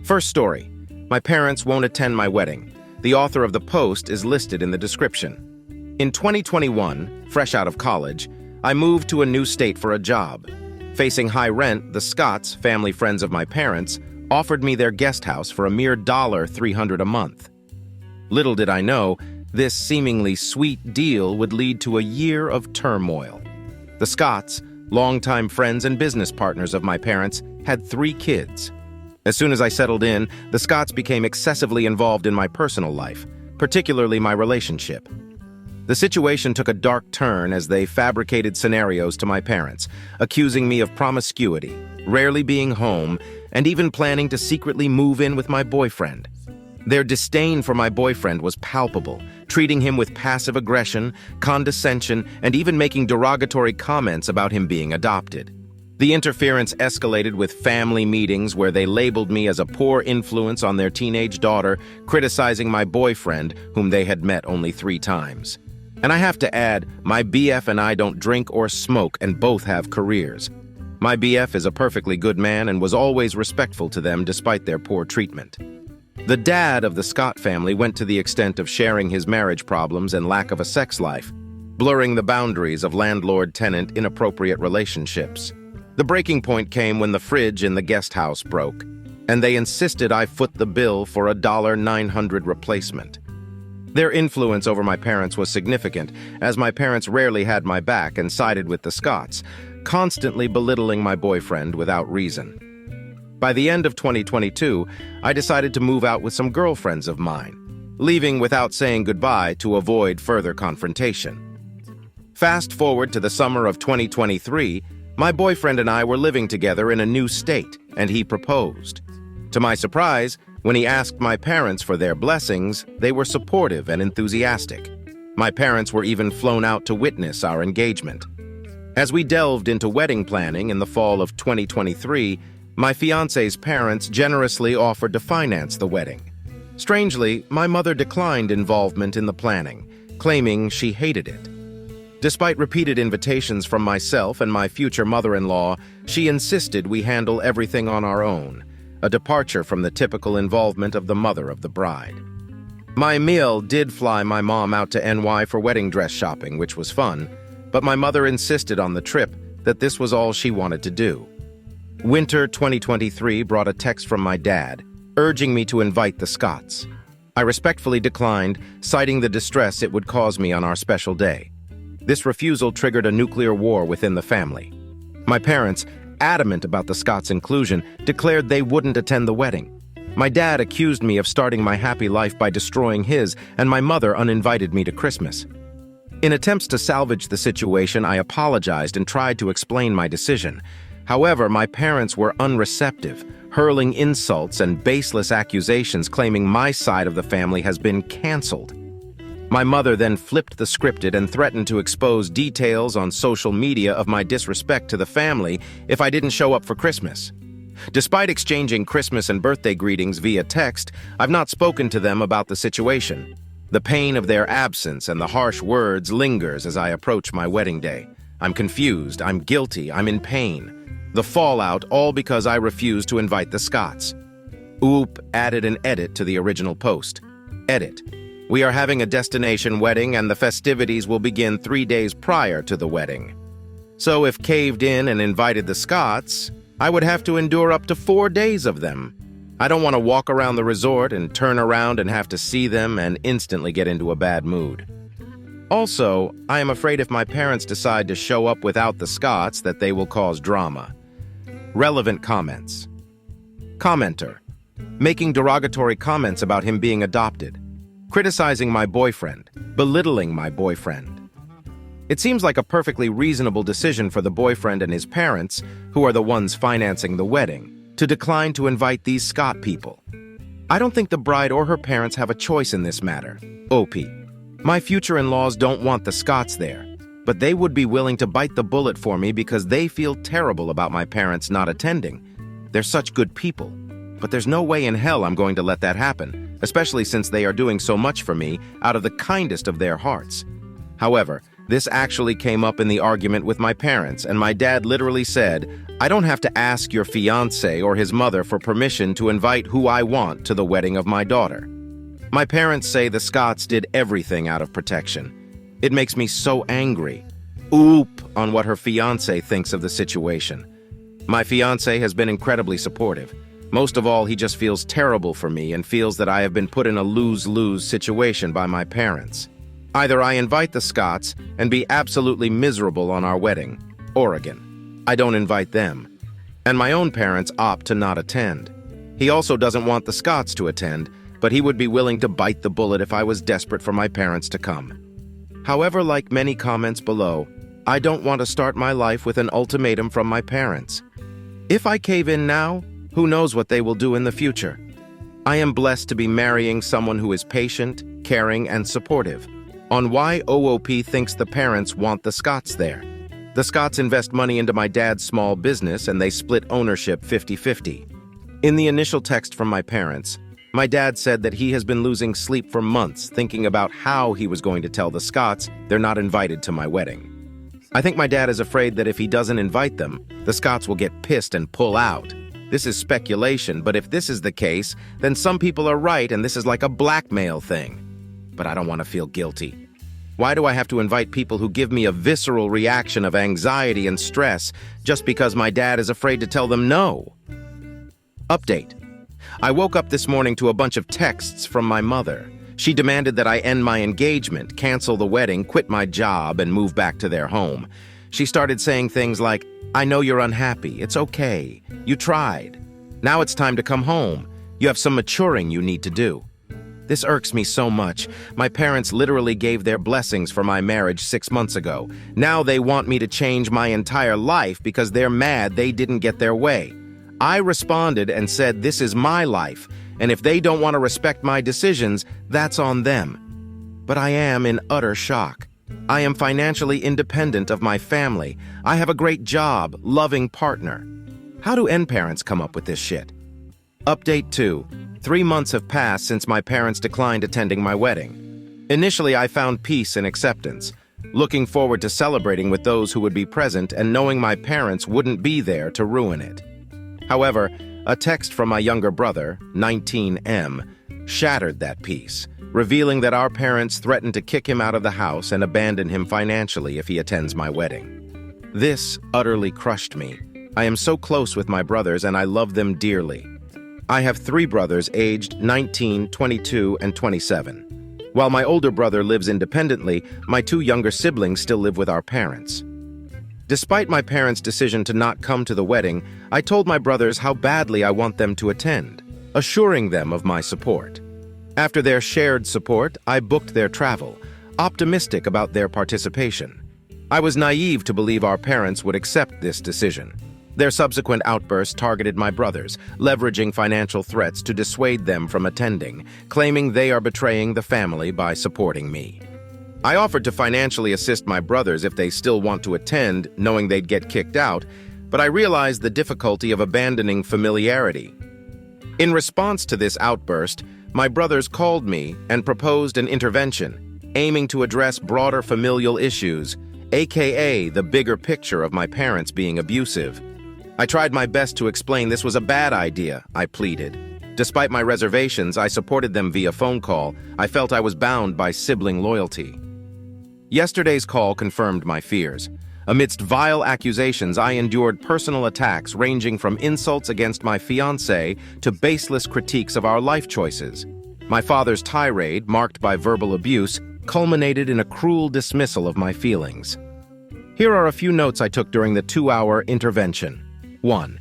First story. My parents won't attend my wedding. The author of the post is listed in the description. In 2021, fresh out of college, I moved to a new state for a job. Facing high rent, the Scotts, family friends of my parents, offered me their guest house for a mere $300 a month. Little did I know, this seemingly sweet deal would lead to a year of turmoil. The Scotts, longtime friends and business partners of my parents, had 3 kids. As soon as I settled in, the Scotts became excessively involved in my personal life, particularly my relationship. The situation took a dark turn as they fabricated scenarios to my parents, accusing me of promiscuity, rarely being home, and even planning to secretly move in with my boyfriend. Their disdain for my boyfriend was palpable, treating him with passive aggression, condescension, and even making derogatory comments about him being adopted. The interference escalated with family meetings where they labeled me as a poor influence on their teenage daughter, criticizing my boyfriend, whom they had met only 3 times. And I have to add, my BF and I don't drink or smoke and both have careers. My BF is a perfectly good man and was always respectful to them despite their poor treatment. The dad of the Scott family went to the extent of sharing his marriage problems and lack of a sex life, blurring the boundaries of landlord-tenant inappropriate relationships. The breaking point came when the fridge in the guest house broke, and they insisted I foot the bill for a $900 replacement. Their influence over my parents was significant, as my parents rarely had my back and sided with the Scotts, constantly belittling my boyfriend without reason. By the end of 2022, I decided to move out with some girlfriends of mine, leaving without saying goodbye to avoid further confrontation. Fast forward to the summer of 2023, my boyfriend and I were living together in a new state, and he proposed. To my surprise, when he asked my parents for their blessings, they were supportive and enthusiastic. My parents were even flown out to witness our engagement. As we delved into wedding planning in the fall of 2023, my fiancé's parents generously offered to finance the wedding. Strangely, my mother declined involvement in the planning, claiming she hated it. Despite repeated invitations from myself and my future mother-in-law, she insisted we handle everything on our own, a departure from the typical involvement of the mother of the bride. My meal did fly my mom out to NY for wedding dress shopping, which was fun, but my mother insisted on the trip that this was all she wanted to do. Winter 2023 brought a text from my dad, urging me to invite the Scotts. I respectfully declined, citing the distress it would cause me on our special day. This refusal triggered a nuclear war within the family. My parents, adamant about the Scotts' inclusion, declared they wouldn't attend the wedding. My dad accused me of starting my happy life by destroying his, and my mother uninvited me to Christmas. In attempts to salvage the situation, I apologized and tried to explain my decision. However, my parents were unreceptive, hurling insults and baseless accusations claiming my side of the family has been canceled. My mother then flipped the scripted and threatened to expose details on social media of my disrespect to the family if I didn't show up for Christmas. Despite exchanging Christmas and birthday greetings via text, I've not spoken to them about the situation. The pain of their absence and the harsh words lingers as I approach my wedding day. I'm confused, I'm guilty, I'm in pain. The fallout all because I refused to invite the Scotts. Oop added an edit to the original post. Edit. We are having a destination wedding and the festivities will begin 3 days prior to the wedding. So if caved in and invited the Scotts, I would have to endure up to 4 days of them. I don't want to walk around the resort and turn around and have to see them and instantly get into a bad mood. Also, I am afraid if my parents decide to show up without the Scotts that they will cause drama. Relevant comments. Commenter. Making derogatory comments about him being adopted. Criticizing my boyfriend, belittling my boyfriend. It seems like a perfectly reasonable decision for the boyfriend and his parents, who are the ones financing the wedding, to decline to invite these Scott people. I don't think the bride or her parents have a choice in this matter. OP. My future in-laws don't want the Scotts there, but they would be willing to bite the bullet for me because they feel terrible about my parents not attending. They're such good people. But there's no way in hell I'm going to let that happen, especially since they are doing so much for me out of the kindest of their hearts. However, This actually came up in the argument with my parents, and my dad literally said, "I don't have to ask your fiancé or his mother for permission to invite who I want to the wedding of my daughter." My parents say the Scotts did everything out of protection. It makes me so angry. Oop on what her fiancé thinks of the situation. My fiancé has been incredibly supportive. Most of all, he just feels terrible for me and feels that I have been put in a lose-lose situation by my parents. Either I invite the Scotts and be absolutely miserable on our wedding, or again, I don't invite them. And my own parents opt to not attend. He also doesn't want the Scotts to attend, but he would be willing to bite the bullet if I was desperate for my parents to come. However, like many comments below, I don't want to start my life with an ultimatum from my parents. If I cave in now, who knows what they will do in the future? I am blessed to be marrying someone who is patient, caring, and supportive. On why OOP thinks the parents want the Scotts there. The Scotts invest money into my dad's small business and they split ownership 50-50. In the initial text from my parents, my dad said that he has been losing sleep for months thinking about how he was going to tell the Scotts they're not invited to my wedding. I think my dad is afraid that if he doesn't invite them, the Scotts will get pissed and pull out. This is speculation, but if this is the case, then some people are right and this is like a blackmail thing. But I don't want to feel guilty. Why do I have to invite people who give me a visceral reaction of anxiety and stress just because my dad is afraid to tell them no? Update. I woke up this morning to a bunch of texts from my mother. She demanded that I end my engagement, cancel the wedding, quit my job, and move back to their home. She started saying things like, "I know you're unhappy. It's okay. You tried. Now it's time to come home. You have some maturing you need to do." This irks me so much. My parents literally gave their blessings for my marriage 6 months ago. Now they want me to change my entire life because they're mad they didn't get their way. I responded and said this is my life, and if they don't want to respect my decisions, that's on them. But I am in utter shock. I am financially independent of my family. I have a great job, loving partner. How do N parents come up with this shit? Update 2. 3 months have passed since my parents declined attending my wedding. Initially, I found peace and acceptance, looking forward to celebrating with those who would be present and knowing my parents wouldn't be there to ruin it. However, a text from my younger brother, 19M, shattered that peace, revealing that our parents threatened to kick him out of the house and abandon him financially if he attends my wedding. This utterly crushed me. I am so close with my brothers and I love them dearly. I have 3 brothers aged 19, 22, and 27. While my older brother lives independently, my 2 younger siblings still live with our parents. Despite my parents' decision to not come to the wedding, I told my brothers how badly I want them to attend, assuring them of my support. After their shared support, I booked their travel, optimistic about their participation. I was naive to believe our parents would accept this decision. Their subsequent outbursts targeted my brothers, leveraging financial threats to dissuade them from attending, claiming they are betraying the family by supporting me. I offered to financially assist my brothers if they still want to attend, knowing they'd get kicked out, but I realized the difficulty of abandoning familiarity. In response to this outburst, my brothers called me and proposed an intervention, aiming to address broader familial issues, aka the bigger picture of my parents being abusive. I tried my best to explain this was a bad idea, I pleaded. Despite my reservations, I supported them via phone call. I felt I was bound by sibling loyalty. Yesterday's call confirmed my fears. Amidst vile accusations, I endured personal attacks ranging from insults against my fiancé to baseless critiques of our life choices. My father's tirade, marked by verbal abuse, culminated in a cruel dismissal of my feelings. Here are a few notes I took during the 2-hour intervention. 1.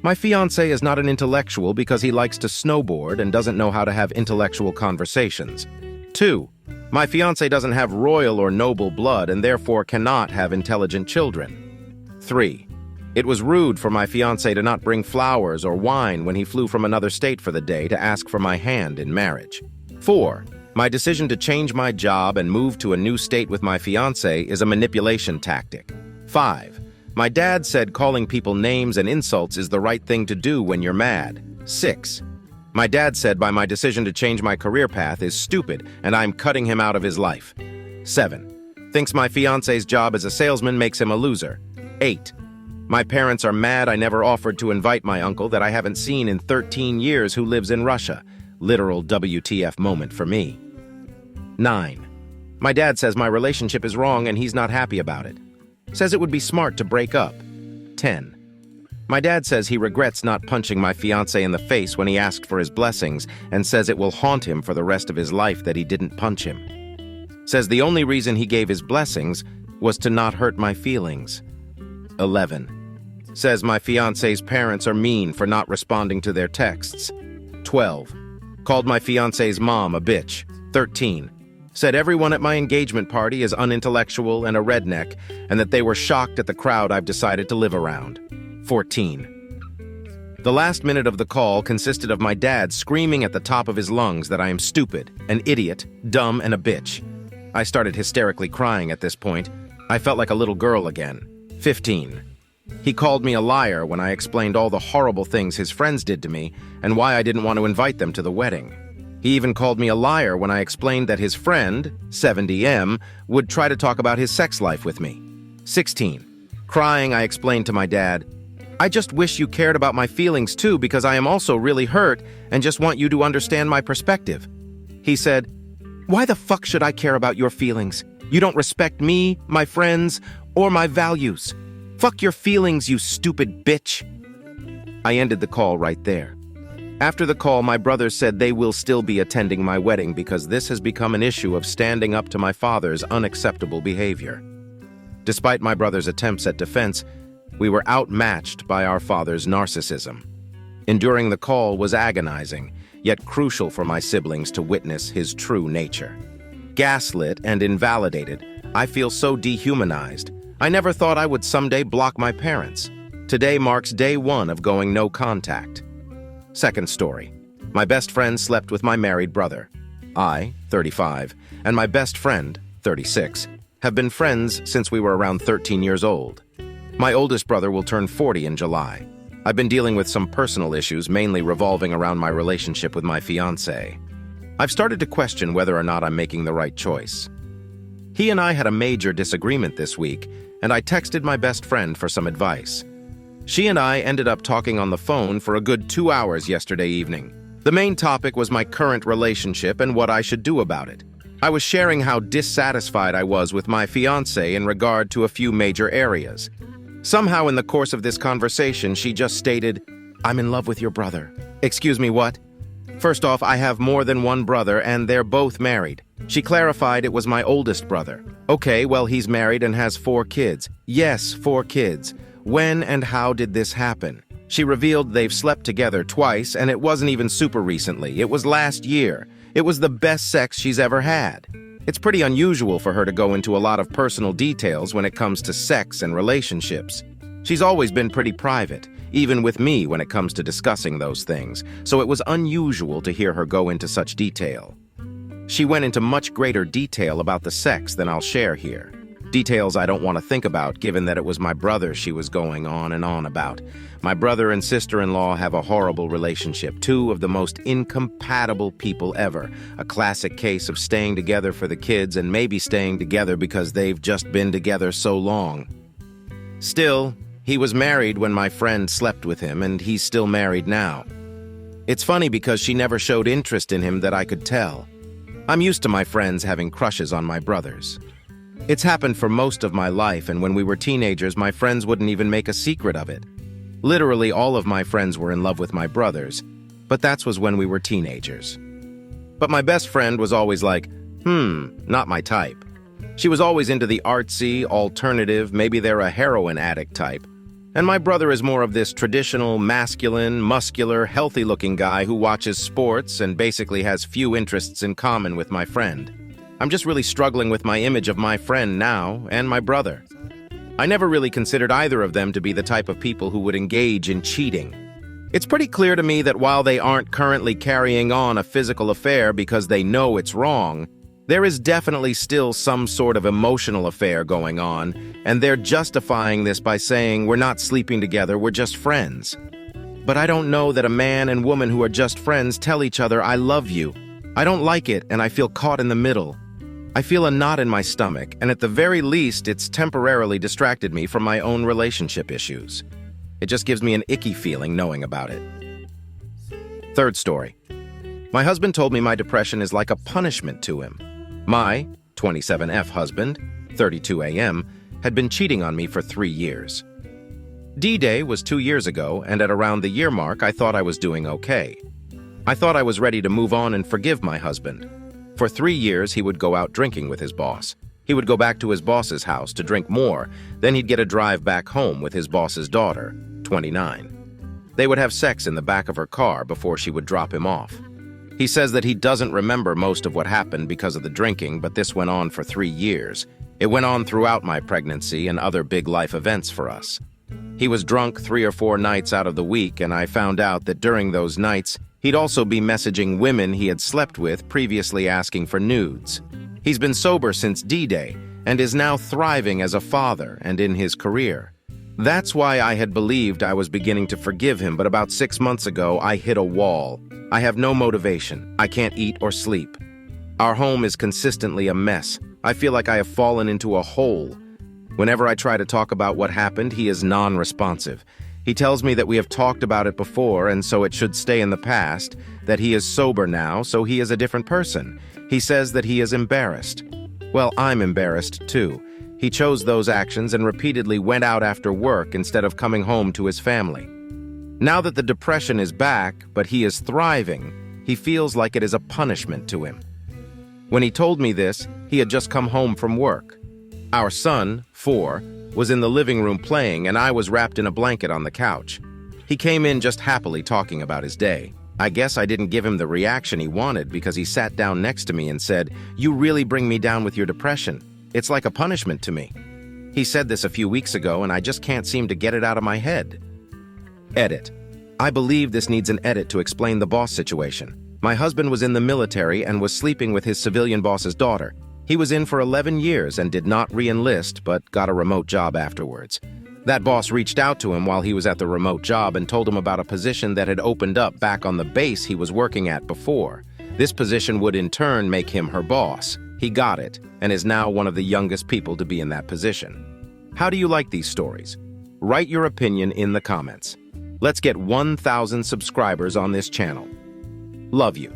My fiancé is not an intellectual because he likes to snowboard and doesn't know how to have intellectual conversations. 2. My fiancé doesn't have royal or noble blood and therefore cannot have intelligent children. 3. It was rude for my fiancé to not bring flowers or wine when he flew from another state for the day to ask for my hand in marriage. 4. My decision to change my job and move to a new state with my fiancé is a manipulation tactic. 5. My dad said calling people names and insults is the right thing to do when you're mad. 6. My dad said my decision to change my career path is stupid and I'm cutting him out of his life. 7. Thinks my fiance's job as a salesman makes him a loser. 8. My parents are mad I never offered to invite my uncle that I haven't seen in 13 years who lives in Russia. Literal WTF moment for me. 9. My dad says my relationship is wrong and he's not happy about it. Says it would be smart to break up. 10. My dad says he regrets not punching my fiancé in the face when he asked for his blessings and says it will haunt him for the rest of his life that he didn't punch him. Says the only reason he gave his blessings was to not hurt my feelings. 11. Says my fiancé's parents are mean for not responding to their texts. 12. Called my fiancé's mom a bitch. 13. Said everyone at my engagement party is unintellectual and a redneck, and that they were shocked at the crowd I've decided to live around. 14. The last minute of the call consisted of my dad screaming at the top of his lungs that I am stupid, an idiot, dumb, and a bitch. I started hysterically crying at this point. I felt like a little girl again. 15. He called me a liar when I explained all the horrible things his friends did to me and why I didn't want to invite them to the wedding. He even called me a liar when I explained that his friend, 70M, would try to talk about his sex life with me. 16. Crying, I explained to my dad, I just wish you cared about my feelings too because I am also really hurt and just want you to understand my perspective. He said, why the fuck should I care about your feelings? You don't respect me, my friends, or my values. Fuck your feelings, you stupid bitch. I ended the call right there. After the call, my brothers said they will still be attending my wedding because this has become an issue of standing up to my father's unacceptable behavior. Despite my brother's attempts at defense, we were outmatched by our father's narcissism. Enduring the call was agonizing, yet crucial for my siblings to witness his true nature. Gaslit and invalidated, I feel so dehumanized. I never thought I would someday block my parents. Today marks day 1 of going no contact. Second story. My best friend slept with my married brother. I, 35, and my best friend, 36, have been friends since we were around 13 years old. My oldest brother will turn 40 in July. I've been dealing with some personal issues, mainly revolving around my relationship with my fiancé. I've started to question whether or not I'm making the right choice. He and I had a major disagreement this week, and I texted my best friend for some advice. She and I ended up talking on the phone for a good 2 hours yesterday evening. The main topic was my current relationship and what I should do about it. I was sharing how dissatisfied I was with my fiancé in regard to a few major areas. Somehow in the course of this conversation, she just stated, I'm in love with your brother. Excuse me, what? First off, I have more than one brother and they're both married. She clarified it was my oldest brother. Okay, well, he's married and has 4 kids. Yes, 4 kids. When and how did this happen? She revealed they've slept together twice and it wasn't even super recently. It was last year. It was the best sex she's ever had. It's pretty unusual for her to go into a lot of personal details when it comes to sex and relationships. She's always been pretty private, even with me when it comes to discussing those things, so it was unusual to hear her go into such detail. She went into much greater detail about the sex than I'll share here. Details I don't want to think about, given that it was my brother she was going on and on about. My brother and sister-in-law have a horrible relationship, 2 of the most incompatible people ever. A classic case of staying together for the kids and maybe staying together because they've just been together so long. Still, he was married when my friend slept with him, and he's still married now. It's funny because she never showed interest in him that I could tell. I'm used to my friends having crushes on my brothers. It's happened for most of my life, and when we were teenagers, my friends wouldn't even make a secret of it. Literally, all of my friends were in love with my brothers, but that was when we were teenagers. But my best friend was always like, not my type. She was always into the artsy, alternative, maybe they're a heroin addict type. And my brother is more of this traditional, masculine, muscular, healthy-looking guy who watches sports and basically has few interests in common with my friend. I'm just really struggling with my image of my friend now and my brother. I never really considered either of them to be the type of people who would engage in cheating. It's pretty clear to me that while they aren't currently carrying on a physical affair because they know it's wrong, there is definitely still some sort of emotional affair going on, and they're justifying this by saying, we're not sleeping together, we're just friends. But I don't know that a man and woman who are just friends tell each other, I love you. I don't like it, and I feel caught in the middle. I feel a knot in my stomach, and at the very least, it's temporarily distracted me from my own relationship issues. It just gives me an icky feeling knowing about it. Third story. My husband told me my depression is like a punishment to him. My 27F husband, 32 AM, had been cheating on me for 3 years. D-Day was 2 years ago, and at around the year mark, I thought I was doing okay. I thought I was ready to move on and forgive my husband. For 3 years, he would go out drinking with his boss. He would go back to his boss's house to drink more, then he'd get a drive back home with his boss's daughter, 29. They would have sex in the back of her car before she would drop him off. He says that he doesn't remember most of what happened because of the drinking, but this went on for 3 years. It went on throughout my pregnancy and other big life events for us. He was drunk 3 or 4 nights out of the week, and I found out that during those nights, he'd also be messaging women he had slept with, previously asking for nudes. He's been sober since D-Day and is now thriving as a father and in his career. That's why I had believed I was beginning to forgive him, but about 6 months ago, I hit a wall. I have no motivation. I can't eat or sleep. Our home is consistently a mess. I feel like I have fallen into a hole. Whenever I try to talk about what happened, he is non-responsive. He tells me that we have talked about it before and so it should stay in the past, that he is sober now, so he is a different person. He says that he is embarrassed. Well, I'm embarrassed too. He chose those actions and repeatedly went out after work instead of coming home to his family. Now that the depression is back, but he is thriving, he feels like it is a punishment to him. When he told me this, he had just come home from work. Our son, 4, was in the living room playing, and I was wrapped in a blanket on the couch. He came in just happily talking about his day. I guess I didn't give him the reaction he wanted because he sat down next to me and said, "You really bring me down with your depression. It's like a punishment to me." He said this a few weeks ago, and I just can't seem to get it out of my head. Edit. I believe this needs an edit to explain the boss situation. My husband was in the military and was sleeping with his civilian boss's daughter. He was in for 11 years and did not re-enlist, but got a remote job afterwards. That boss reached out to him while he was at the remote job and told him about a position that had opened up back on the base he was working at before. This position would in turn make him her boss. He got it, and is now one of the youngest people to be in that position. How do you like these stories? Write your opinion in the comments. Let's get 1,000 subscribers on this channel. Love you.